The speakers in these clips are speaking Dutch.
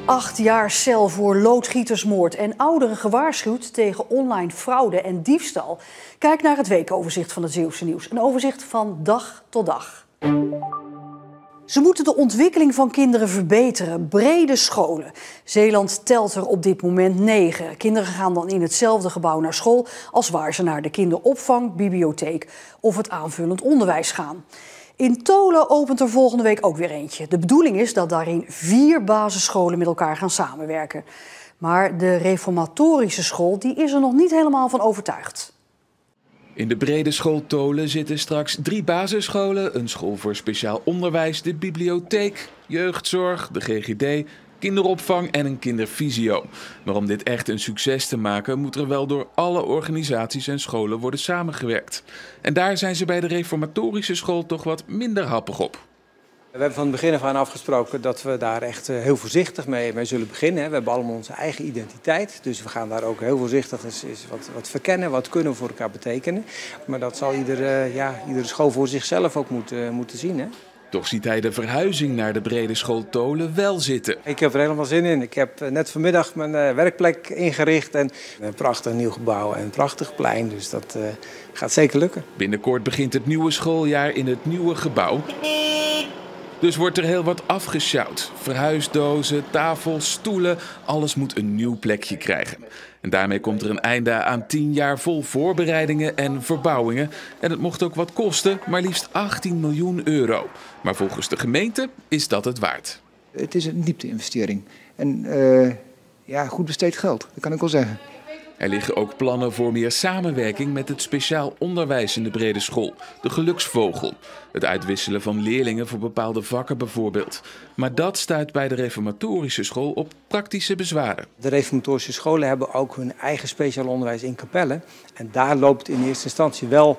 8 jaar cel voor loodgietersmoord en ouderen gewaarschuwd tegen online fraude en diefstal. Kijk naar het weekoverzicht van het Zeeuwse Nieuws. Een overzicht van dag tot dag. Ze moeten de ontwikkeling van kinderen verbeteren. Brede scholen. Zeeland telt er op dit moment 9. Kinderen gaan dan in hetzelfde gebouw naar school als waar ze naar de kinderopvang, bibliotheek of het aanvullend onderwijs gaan. In Tholen opent er volgende week ook weer eentje. De bedoeling is dat daarin 4 basisscholen met elkaar gaan samenwerken. Maar de reformatorische school die is er nog niet helemaal van overtuigd. In de brede school Tholen zitten straks 3 basisscholen, een school voor speciaal onderwijs, de bibliotheek, jeugdzorg, de GGD, kinderopvang en een kinderfysio. Maar om dit echt een succes te maken, moet er wel door alle organisaties en scholen worden samengewerkt. En daar zijn ze bij de reformatorische school toch wat minder happig op. We hebben van het begin af aan afgesproken dat we daar echt heel voorzichtig mee zullen beginnen. We hebben allemaal onze eigen identiteit, dus we gaan daar ook heel voorzichtig eens wat verkennen. Wat kunnen we voor elkaar betekenen? Maar dat zal iedere school voor zichzelf ook moeten zien. Hè? Toch ziet hij de verhuizing naar de brede school Tholen wel zitten. Ik heb er helemaal zin in. Ik heb net vanmiddag mijn werkplek ingericht en een prachtig nieuw gebouw en een prachtig plein. Dus dat gaat zeker lukken. Binnenkort begint het nieuwe schooljaar in het nieuwe gebouw. Dus wordt er heel wat afgesjouwd. Verhuisdozen, tafels, stoelen, alles moet een nieuw plekje krijgen. En daarmee komt er een einde aan 10 jaar vol voorbereidingen en verbouwingen. En het mocht ook wat kosten, maar liefst 18 miljoen euro. Maar volgens de gemeente is dat het waard. Het is een diepte-investering. En goed besteed geld, dat kan ik wel zeggen. Er liggen ook plannen voor meer samenwerking met het speciaal onderwijs in de brede school, de geluksvogel. Het uitwisselen van leerlingen voor bepaalde vakken bijvoorbeeld. Maar dat stuit bij de reformatorische school op praktische bezwaren. De reformatorische scholen hebben ook hun eigen speciaal onderwijs in Capelle. En daar loopt in eerste instantie wel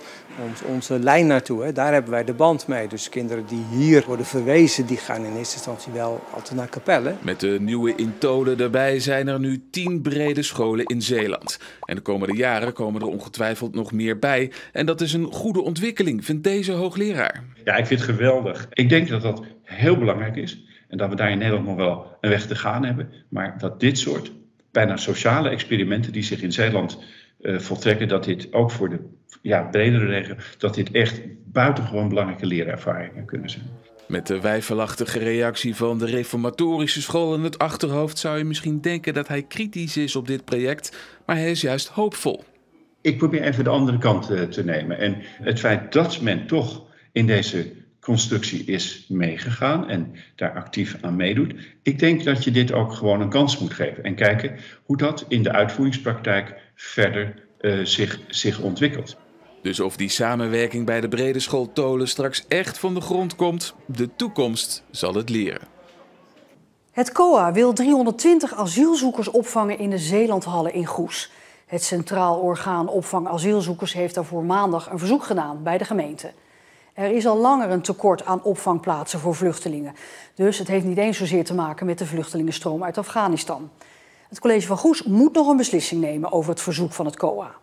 onze lijn naartoe. Hè. Daar hebben wij de band mee. Dus kinderen die hier worden verwezen, die gaan in eerste instantie wel altijd naar Capelle. Met de nieuwe in Tholen erbij zijn er nu 10 brede scholen in Zeeland. En de komende jaren komen er ongetwijfeld nog meer bij. En dat is een goede ontwikkeling, vindt deze hoogleraar. Ja, ik vind het geweldig. Ik denk dat dat heel belangrijk is. En dat we daar in Nederland nog wel een weg te gaan hebben. Maar dat dit soort bijna sociale experimenten die zich in Zeeland voltrekken, dat dit ook voor de bredere regio, dat dit echt buitengewoon belangrijke leerervaringen kunnen zijn. Met de weifelachtige reactie van de reformatorische school in het achterhoofd zou je misschien denken dat hij kritisch is op dit project, maar hij is juist hoopvol. Ik probeer even de andere kant te nemen. En het feit dat men toch in deze constructie is meegegaan en daar actief aan meedoet. Ik denk dat je dit ook gewoon een kans moet geven en kijken hoe dat in de uitvoeringspraktijk verder zich ontwikkelt. Dus of die samenwerking bij de brede school Tholen straks echt van de grond komt, de toekomst zal het leren. Het COA wil 320 asielzoekers opvangen in de Zeelandhallen in Goes. Het Centraal Orgaan Opvang Asielzoekers heeft daarvoor maandag een verzoek gedaan bij de gemeente. Er is al langer een tekort aan opvangplaatsen voor vluchtelingen. Dus het heeft niet eens zozeer te maken met de vluchtelingenstroom uit Afghanistan. Het college van Goes moet nog een beslissing nemen over het verzoek van het COA.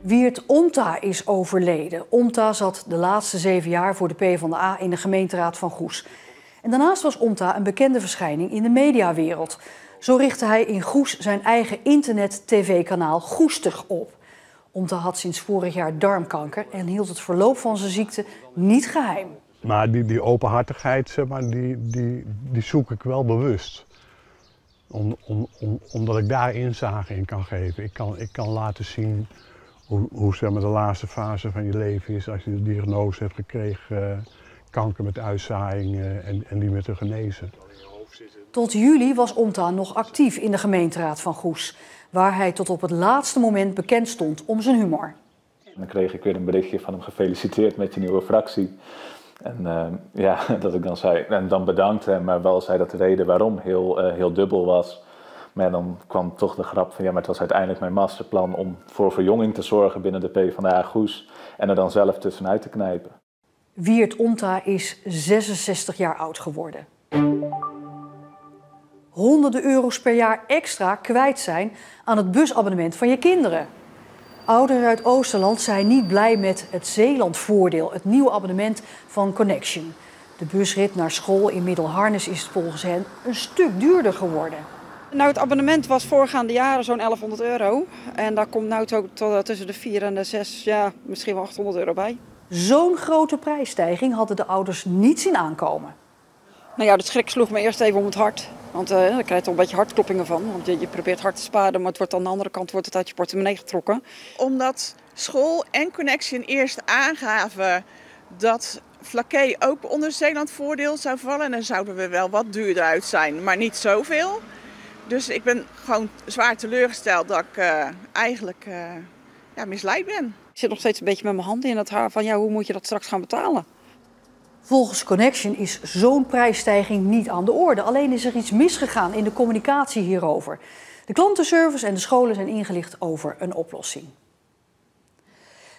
Wiert Omta is overleden. Omta zat de laatste 7 jaar voor de PvdA in de gemeenteraad van Goes. En daarnaast was Omta een bekende verschijning in de mediawereld. Zo richtte hij in Goes zijn eigen internet-tv-kanaal Goestig op. Omta had sinds vorig jaar darmkanker en hield het verloop van zijn ziekte niet geheim. Maar die openhartigheid, zeg maar, die zoek ik wel bewust. Omdat ik daar inzage in kan geven. Ik kan laten zien hoe zeg maar, de laatste fase van je leven is als je de diagnose hebt gekregen. Kanker met uitzaaiing en die met te genezen. Tot juli was Omta nog actief in de gemeenteraad van Goes, waar hij tot op het laatste moment bekend stond om zijn humor. Dan kreeg ik weer een berichtje van hem: gefeliciteerd met je nieuwe fractie. En dat ik dan zei, en dan bedankt, maar wel zei dat de reden waarom heel dubbel was. Maar dan kwam toch de grap van, maar het was uiteindelijk mijn masterplan om voor verjonging te zorgen binnen de PvdA Goes en er dan zelf tussenuit te knijpen. Wiert Omta is 66 jaar oud geworden. Honderden euro's per jaar extra kwijt zijn aan het busabonnement van je kinderen. Ouderen uit Oosterland zijn niet blij met het Zeelandvoordeel, het nieuwe abonnement van Connection. De busrit naar school in Middelharnis is volgens hen een stuk duurder geworden. Nou, het abonnement was voorgaande jaren zo'n €1100. En daar komt nu tot tussen de 4 en de 6, ja, misschien wel €800 bij. Zo'n grote prijsstijging hadden de ouders niet zien aankomen. Nou ja, de schrik sloeg me eerst even om het hart. Want daar krijg je toch een beetje hartkloppingen van. Want je probeert hard te sparen, maar het wordt aan de andere kant uit je portemonnee getrokken. Omdat School en Connection eerst aangaven dat Flaké ook onder Zeeland voordeel zou vallen. En dan zouden we wel wat duurder uit zijn, maar niet zoveel. Dus ik ben gewoon zwaar teleurgesteld dat ik eigenlijk misleid ben. Ik zit nog steeds een beetje met mijn handen in het haar van ja, hoe moet je dat straks gaan betalen? Volgens Connection is zo'n prijsstijging niet aan de orde. Alleen is er iets misgegaan in de communicatie hierover. De klantenservice en de scholen zijn ingelicht over een oplossing.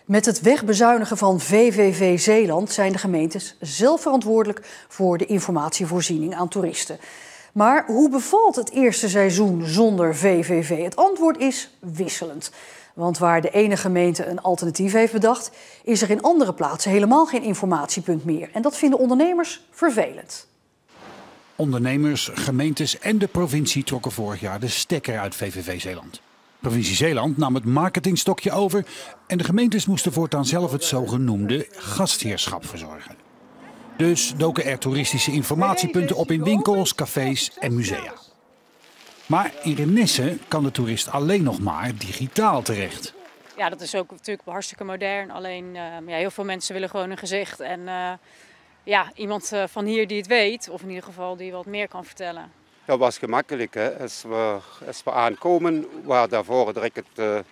Met het wegbezuinigen van VVV Zeeland zijn de gemeentes zelf verantwoordelijk voor de informatievoorziening aan toeristen. Maar hoe bevalt het eerste seizoen zonder VVV? Het antwoord is wisselend. Want waar de ene gemeente een alternatief heeft bedacht, is er in andere plaatsen helemaal geen informatiepunt meer. En dat vinden ondernemers vervelend. Ondernemers, gemeentes en de provincie trokken vorig jaar de stekker uit VVV Zeeland. Provincie Zeeland nam het marketingstokje over en de gemeentes moesten voortaan zelf het zogenoemde gastheerschap verzorgen. Dus doken er toeristische informatiepunten op in winkels, cafés en musea. Maar in Renesse kan de toerist alleen nog maar digitaal terecht. Ja, dat is ook natuurlijk hartstikke modern. Alleen heel veel mensen willen gewoon een gezicht. En iemand van hier die het weet, of in ieder geval die wat meer kan vertellen. Dat was gemakkelijk. Hè? Als we aankomen, waar daarvoor direct het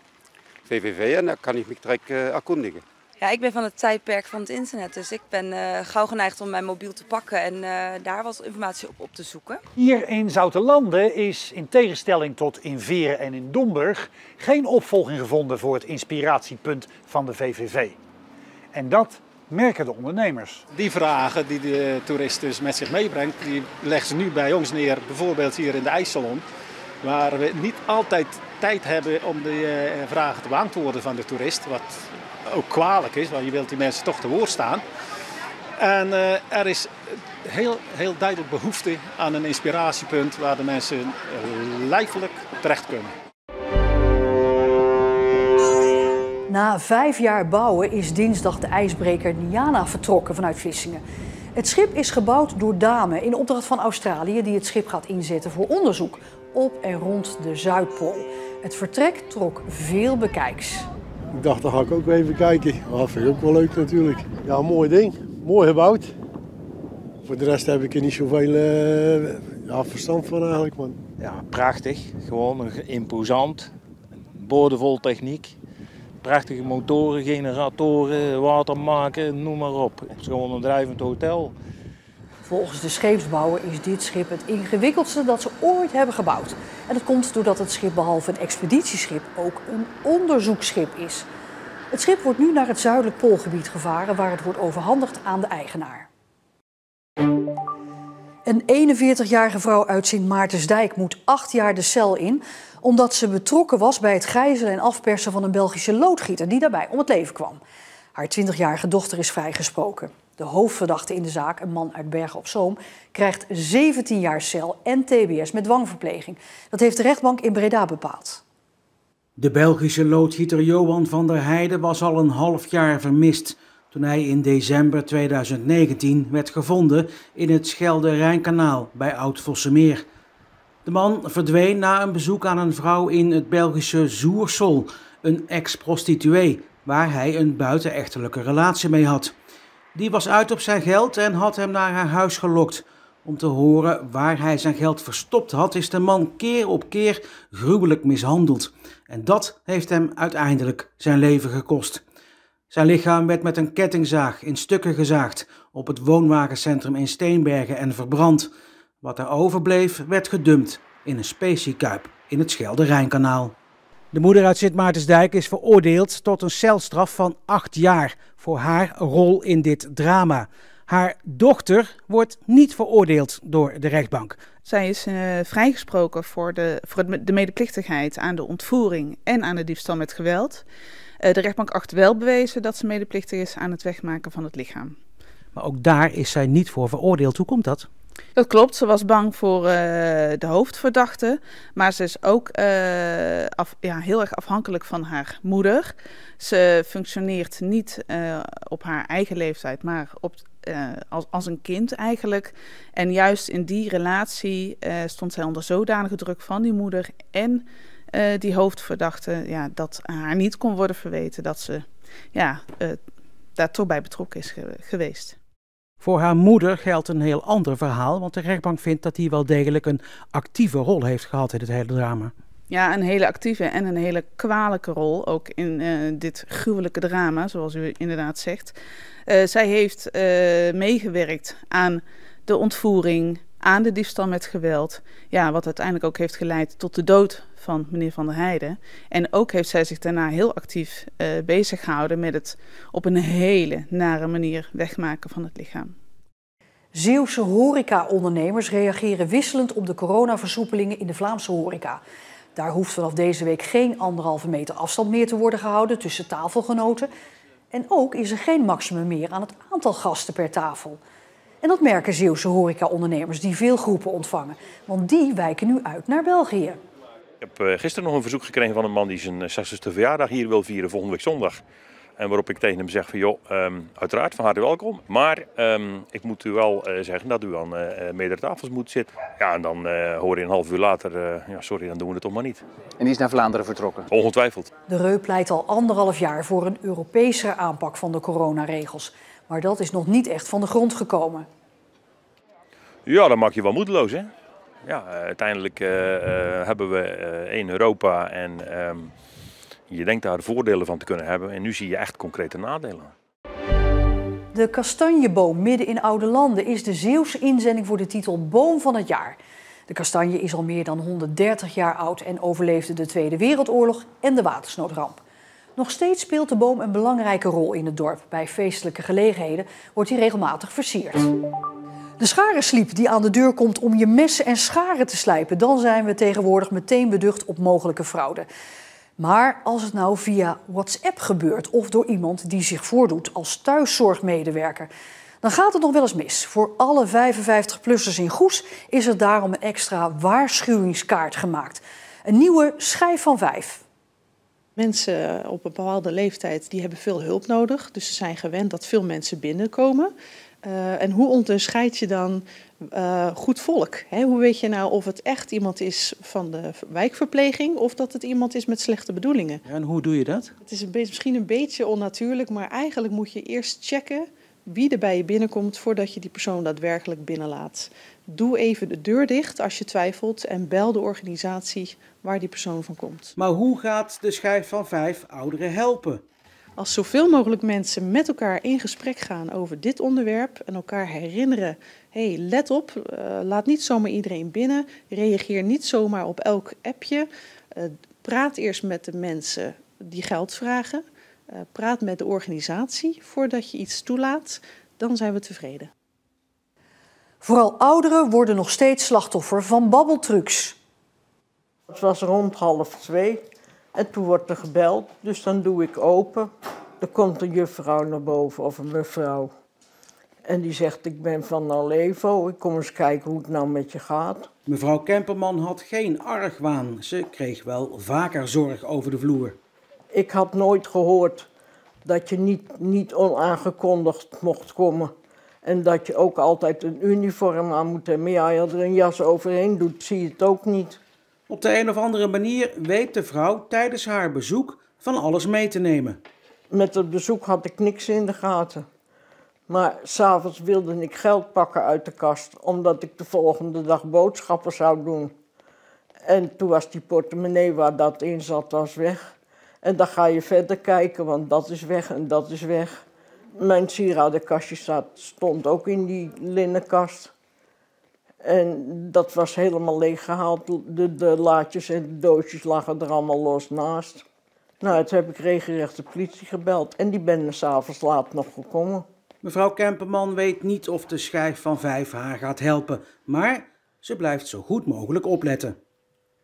VVV en dan kan ik me direct erkundigen. Ja, ik ben van het tijdperk van het internet, dus ik ben gauw geneigd om mijn mobiel te pakken en daar wat informatie op te zoeken. Hier in Zoutelande is in tegenstelling tot in Veren en in Domburg geen opvolging gevonden voor het inspiratiepunt van de VVV. En dat merken de ondernemers. Die vragen die de toerist dus met zich meebrengt, die leggen ze nu bij ons neer, bijvoorbeeld hier in de ijssalon. Waar we niet altijd tijd hebben om die vragen te beantwoorden van de toerist. Wat ook kwalijk is, want je wilt die mensen toch te woord staan. En er is heel duidelijk behoefte aan een inspiratiepunt waar de mensen lijfelijk terecht kunnen. Na 5 jaar bouwen is dinsdag de ijsbreker Niana vertrokken vanuit Vlissingen. Het schip is gebouwd door Dame in opdracht van Australië, die het schip gaat inzetten voor onderzoek op en rond de Zuidpool. Het vertrek trok veel bekijks. Ik dacht, dan ga ik ook even kijken. Dat vind ik ook wel leuk natuurlijk. Ja, een mooi ding. Mooi gebouwd. Voor de rest heb ik er niet zoveel verstand van eigenlijk, man. Ja, prachtig. Gewoon imposant. Boordevol techniek. Prachtige motoren, generatoren, water maken, noem maar op. Het is gewoon een drijvend hotel. Volgens de scheepsbouwer is dit schip het ingewikkeldste dat ze ooit hebben gebouwd. En dat komt doordat het schip behalve een expeditieschip ook een onderzoeksschip is. Het schip wordt nu naar het zuidelijk poolgebied gevaren waar het wordt overhandigd aan de eigenaar. Een 41-jarige vrouw uit Sint Maartensdijk moet 8 jaar de cel in omdat ze betrokken was bij het gijzelen en afpersen van een Belgische loodgieter die daarbij om het leven kwam. Haar 20-jarige dochter is vrijgesproken. De hoofdverdachte in de zaak, een man uit Bergen op Zoom, krijgt 17 jaar cel en tbs met dwangverpleging. Dat heeft de rechtbank in Breda bepaald. De Belgische loodgieter Johan van der Heijden was al een half jaar vermist toen hij in december 2019 werd gevonden in het Schelde-Rijnkanaal bij Oud-Vossemeer. De man verdween na een bezoek aan een vrouw in het Belgische Zoersel, een ex-prostituee, waar hij een buitenechtelijke relatie mee had. Die was uit op zijn geld en had hem naar haar huis gelokt. Om te horen waar hij zijn geld verstopt had, is de man keer op keer gruwelijk mishandeld. En dat heeft hem uiteindelijk zijn leven gekost. Zijn lichaam werd met een kettingzaag in stukken gezaagd op het woonwagencentrum in Steenbergen en verbrand. Wat er overbleef werd gedumpt in een speciekuip in het Schelde-Rijnkanaal. De moeder uit Sint Maartensdijk is veroordeeld tot een celstraf van 8 jaar voor haar rol in dit drama. Haar dochter wordt niet veroordeeld door de rechtbank. Zij is vrijgesproken voor de medeplichtigheid aan de ontvoering en aan de diefstal met geweld. De rechtbank acht wel bewezen dat ze medeplichtig is aan het wegmaken van het lichaam. Maar ook daar is zij niet voor veroordeeld. Hoe komt dat? Dat klopt, ze was bang voor de hoofdverdachte, maar ze is ook heel erg afhankelijk van haar moeder. Ze functioneert niet op haar eigen leeftijd, maar als een kind eigenlijk. En juist in die relatie stond zij onder zodanige druk van die moeder en die hoofdverdachte, dat haar niet kon worden verweten dat ze daar toch bij betrokken is geweest. Voor haar moeder geldt een heel ander verhaal, want de rechtbank vindt dat hij wel degelijk een actieve rol heeft gehad in het hele drama. Ja, een hele actieve en een hele kwalijke rol, ook in dit gruwelijke drama, zoals u inderdaad zegt. Zij heeft meegewerkt aan de ontvoering, aan de diefstal met geweld, wat uiteindelijk ook heeft geleid tot de dood van meneer Van der Heijden. En ook heeft zij zich daarna heel actief bezig gehouden met het op een hele nare manier wegmaken van het lichaam. Zeeuwse horeca-ondernemers reageren wisselend op de coronaversoepelingen in de Vlaamse horeca. Daar hoeft vanaf deze week geen 1,5 meter afstand meer te worden gehouden tussen tafelgenoten. En ook is er geen maximum meer aan het aantal gasten per tafel. En dat merken Zeeuwse horeca-ondernemers die veel groepen ontvangen. Want die wijken nu uit naar België. Ik heb gisteren nog een verzoek gekregen van een man die zijn 60ste verjaardag hier wil vieren volgende week zondag. En waarop ik tegen hem zeg van joh, uiteraard van harte welkom. Maar ik moet u wel zeggen dat u aan meerdere tafels moet zitten. Ja, en dan hoor je een half uur later, sorry, dan doen we het toch maar niet. En die is naar Vlaanderen vertrokken? Ongetwijfeld. De Reu pleit al 1,5 jaar voor een Europese aanpak van de coronaregels. Maar dat is nog niet echt van de grond gekomen. Ja, dan maak je wel moedeloos, hè. Ja, uiteindelijk hebben we één Europa en je denkt daar voordelen van te kunnen hebben. En nu zie je echt concrete nadelen. De kastanjeboom midden in Oude Landen is de Zeeuwse inzending voor de titel Boom van het Jaar. De kastanje is al meer dan 130 jaar oud en overleefde de Tweede Wereldoorlog en de watersnoodramp. Nog steeds speelt de boom een belangrijke rol in het dorp. Bij feestelijke gelegenheden wordt hij regelmatig versierd. De scharensliep die aan de deur komt om je messen en scharen te slijpen. Dan zijn we tegenwoordig meteen beducht op mogelijke fraude. Maar als het nou via WhatsApp gebeurt of door iemand die zich voordoet als thuiszorgmedewerker, dan gaat het nog wel eens mis. Voor alle 55-plussers in Goes is er daarom een extra waarschuwingskaart gemaakt. Een nieuwe schijf van 5. Mensen op een bepaalde leeftijd die hebben veel hulp nodig. Dus ze zijn gewend dat veel mensen binnenkomen. En hoe onderscheid je dan goed volk? Hè? Hoe weet je nou of het echt iemand is van de wijkverpleging of dat het iemand is met slechte bedoelingen? En hoe doe je dat? Het is misschien een beetje onnatuurlijk, maar eigenlijk moet je eerst checken wie er bij je binnenkomt voordat je die persoon daadwerkelijk binnenlaat. Doe even de deur dicht als je twijfelt en bel de organisatie waar die persoon van komt. Maar hoe gaat de schijf van 5 ouderen helpen? Als zoveel mogelijk mensen met elkaar in gesprek gaan over dit onderwerp en elkaar herinneren, hey, let op, laat niet zomaar iedereen binnen, reageer niet zomaar op elk appje, praat eerst met de mensen die geld vragen, praat met de organisatie voordat je iets toelaat, dan zijn we tevreden. Vooral ouderen worden nog steeds slachtoffer van babbeltrucs. Het was rond 1:30 en toen wordt er gebeld, dus dan doe ik open. Er komt een juffrouw naar boven of een mevrouw. En die zegt, ik ben van Alevo, ik kom eens kijken hoe het nou met je gaat. Mevrouw Kemperman had geen argwaan. Ze kreeg wel vaker zorg over de vloer. Ik had nooit gehoord dat je niet onaangekondigd mocht komen. En dat je ook altijd een uniform aan moet hebben. Maar ja, als je er een jas overheen doet, zie je het ook niet. Op de een of andere manier weet de vrouw tijdens haar bezoek van alles mee te nemen. Met het bezoek had ik niks in de gaten. Maar 's avonds wilde ik geld pakken uit de kast, omdat ik de volgende dag boodschappen zou doen. En toen was die portemonnee waar dat in zat, was weg. En dan ga je verder kijken, want dat is weg en dat is weg. Mijn sieradenkastje stond ook in die linnenkast. En dat was helemaal leeggehaald. De laadjes en de doosjes lagen er allemaal los naast. Nou, toen heb ik regelrecht de politie gebeld. En die ben er 's avonds laat nog gekomen. Mevrouw Kemperman weet niet of de schijf van 5 haar gaat helpen. Maar ze blijft zo goed mogelijk opletten.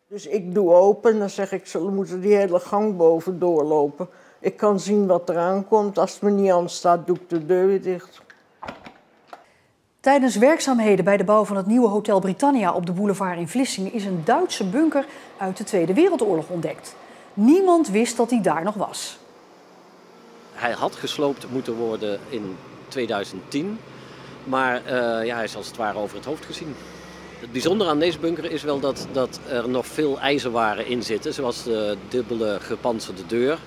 Dus ik doe open en dan zeg ik, ze moeten die hele gang boven doorlopen. Ik kan zien wat er aankomt. Als het me niet aanstaat, doe ik de deur weer dicht. Tijdens werkzaamheden bij de bouw van het nieuwe Hotel Britannia op de boulevard in Vlissingen is een Duitse bunker uit de Tweede Wereldoorlog ontdekt. Niemand wist dat hij daar nog was. Hij had gesloopt moeten worden in 2010, maar hij is als het ware over het hoofd gezien. Het bijzondere aan deze bunker is wel dat er nog veel ijzerwaren in zitten, zoals de dubbele gepantserde deur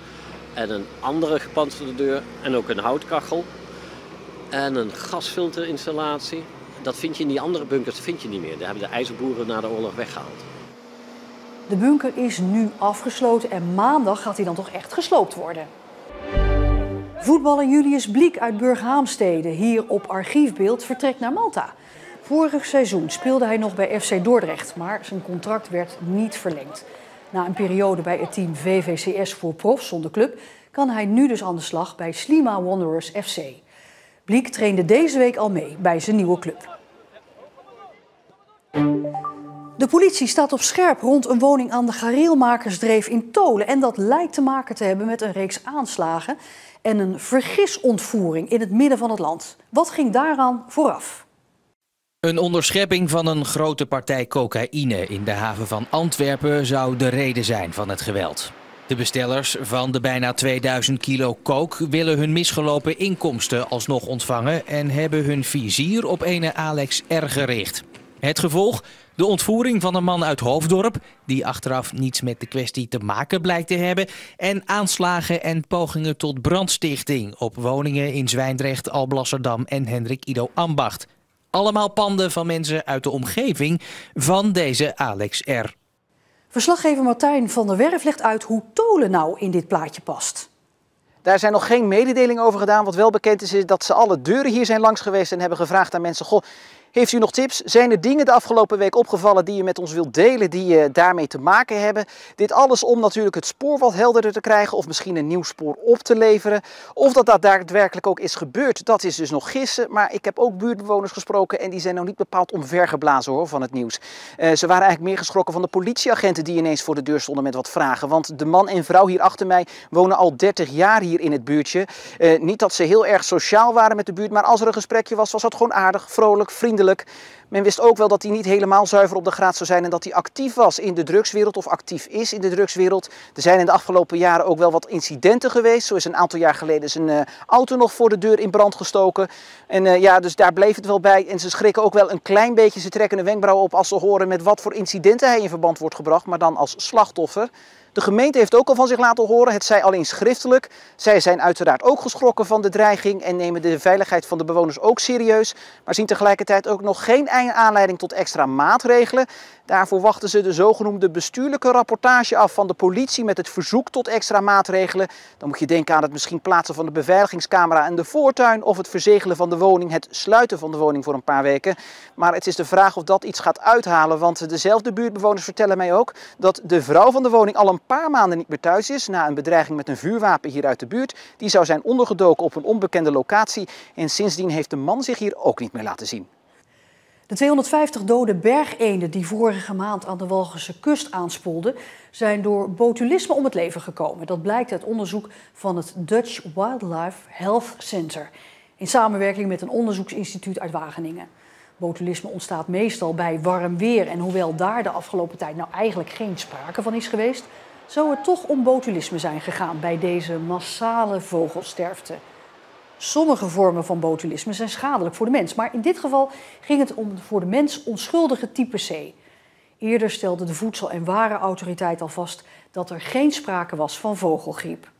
en een andere gepantserde deur en ook een houtkachel en een gasfilterinstallatie. Dat vind je in die andere bunkers niet meer. Daar hebben de ijzerboeren na de oorlog weggehaald. De bunker is nu afgesloten en maandag gaat hij dan toch echt gesloopt worden. Voetballer Julius Bliek uit Burghaamstede, hier op archiefbeeld, vertrekt naar Malta. Vorig seizoen speelde hij nog bij FC Dordrecht, maar zijn contract werd niet verlengd. Na een periode bij het team VVCS voor profs zonder club kan hij nu dus aan de slag bij Sliema Wanderers FC. Bliek trainde deze week al mee bij zijn nieuwe club. De politie staat op scherp rond een woning aan de Gareelmakersdreef in Tolen. En dat lijkt te maken te hebben met een reeks aanslagen en een vergisontvoering in het midden van het land. Wat ging daaraan vooraf? Een onderschepping van een grote partij cocaïne in de haven van Antwerpen zou de reden zijn van het geweld. De bestellers van de bijna 2000 kilo coke willen hun misgelopen inkomsten alsnog ontvangen en hebben hun vizier op ene Alex R. gericht. Het gevolg? De ontvoering van een man uit Hoofddorp, die achteraf niets met de kwestie te maken blijkt te hebben, en aanslagen en pogingen tot brandstichting op woningen in Zwijndrecht, Alblasserdam en Hendrik Ido Ambacht. Allemaal panden van mensen uit de omgeving van deze Alex R. Verslaggever Martijn van der Werf legt uit hoe Tolen nou in dit plaatje past. Daar zijn nog geen mededelingen over gedaan. Wat wel bekend is dat ze alle deuren hier zijn langs geweest en hebben gevraagd aan mensen: goh, heeft u nog tips? Zijn er dingen de afgelopen week opgevallen die je met ons wilt delen, die daarmee te maken hebben? Dit alles om natuurlijk het spoor wat helderder te krijgen of misschien een nieuw spoor op te leveren. Of dat daadwerkelijk ook is gebeurd, dat is dus nog gissen. Maar ik heb ook buurtbewoners gesproken en die zijn nog niet bepaald omvergeblazen hoor, van het nieuws. Ze waren eigenlijk meer geschrokken van de politieagenten die ineens voor de deur stonden met wat vragen. Want de man en vrouw hier achter mij wonen al 30 jaar hier in het buurtje. Niet dat ze heel erg sociaal waren met de buurt, maar als er een gesprekje was, was dat gewoon aardig, vrolijk, vriendelijk. Men wist ook wel dat hij niet helemaal zuiver op de graad zou zijn en dat hij actief was in de drugswereld of actief is in de drugswereld. Er zijn in de afgelopen jaren ook wel wat incidenten geweest. Zo is een aantal jaar geleden zijn auto nog voor de deur in brand gestoken. En dus daar bleef het wel bij. En ze schrikken ook wel een klein beetje, ze trekken een wenkbrauw op als ze horen met wat voor incidenten hij in verband wordt gebracht, maar dan als slachtoffer. De gemeente heeft ook al van zich laten horen, het zij alleen schriftelijk. Zij zijn uiteraard ook geschrokken van de dreiging en nemen de veiligheid van de bewoners ook serieus. Maar zien tegelijkertijd ook nog geen aanleiding tot extra maatregelen. Daarvoor wachten ze de zogenoemde bestuurlijke rapportage af van de politie met het verzoek tot extra maatregelen. Dan moet je denken aan het misschien plaatsen van de beveiligingscamera in de voortuin of het verzegelen van de woning, het sluiten van de woning voor een paar weken. Maar het is de vraag of dat iets gaat uithalen, want dezelfde buurtbewoners vertellen mij ook dat de vrouw van de woning al een paar maanden niet meer thuis is na een bedreiging met een vuurwapen hier uit de buurt. Die zou zijn ondergedoken op een onbekende locatie en sindsdien heeft de man zich hier ook niet meer laten zien. De 250 dode bergeenden die vorige maand aan de Walgense kust aanspoelden, zijn door botulisme om het leven gekomen. Dat blijkt uit onderzoek van het Dutch Wildlife Health Center in samenwerking met een onderzoeksinstituut uit Wageningen. Botulisme ontstaat meestal bij warm weer en hoewel daar de afgelopen tijd nou eigenlijk geen sprake van is geweest, zou het toch om botulisme zijn gegaan bij deze massale vogelsterfte. Sommige vormen van botulisme zijn schadelijk voor de mens, maar in dit geval ging het om voor de mens onschuldige type C. Eerder stelde de Voedsel- en Warenautoriteit al vast dat er geen sprake was van vogelgriep.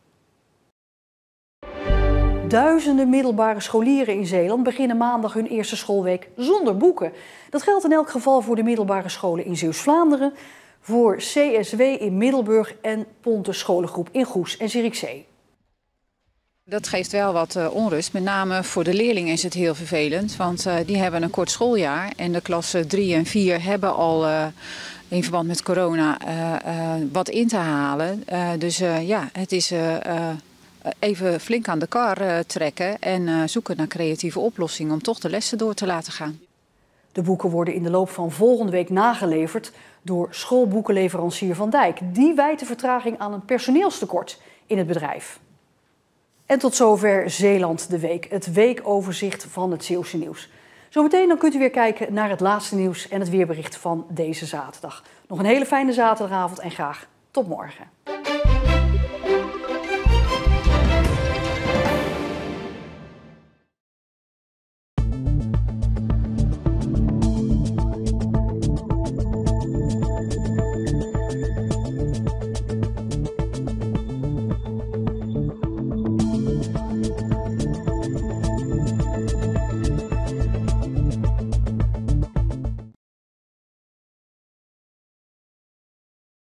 Duizenden middelbare scholieren in Zeeland beginnen maandag hun eerste schoolweek zonder boeken. Dat geldt in elk geval voor de middelbare scholen in Zeeuws-Vlaanderen, voor CSW in Middelburg en Pontus Scholengroep in Goes en Zierikzee. Dat geeft wel wat onrust. Met name voor de leerlingen is het heel vervelend. Want die hebben een kort schooljaar. En de klassen 3 en 4 hebben al in verband met corona wat in te halen. Het is even flink aan de kar trekken. En zoeken naar creatieve oplossingen om toch de lessen door te laten gaan. De boeken worden in de loop van volgende week nageleverd door schoolboekenleverancier Van Dijk. Die wijt de vertraging aan een personeelstekort in het bedrijf. En tot zover Zeeland de Week, het weekoverzicht van het Zeeuwse nieuws. Zometeen dan kunt u weer kijken naar het laatste nieuws en het weerbericht van deze zaterdag. Nog een hele fijne zaterdagavond en graag tot morgen.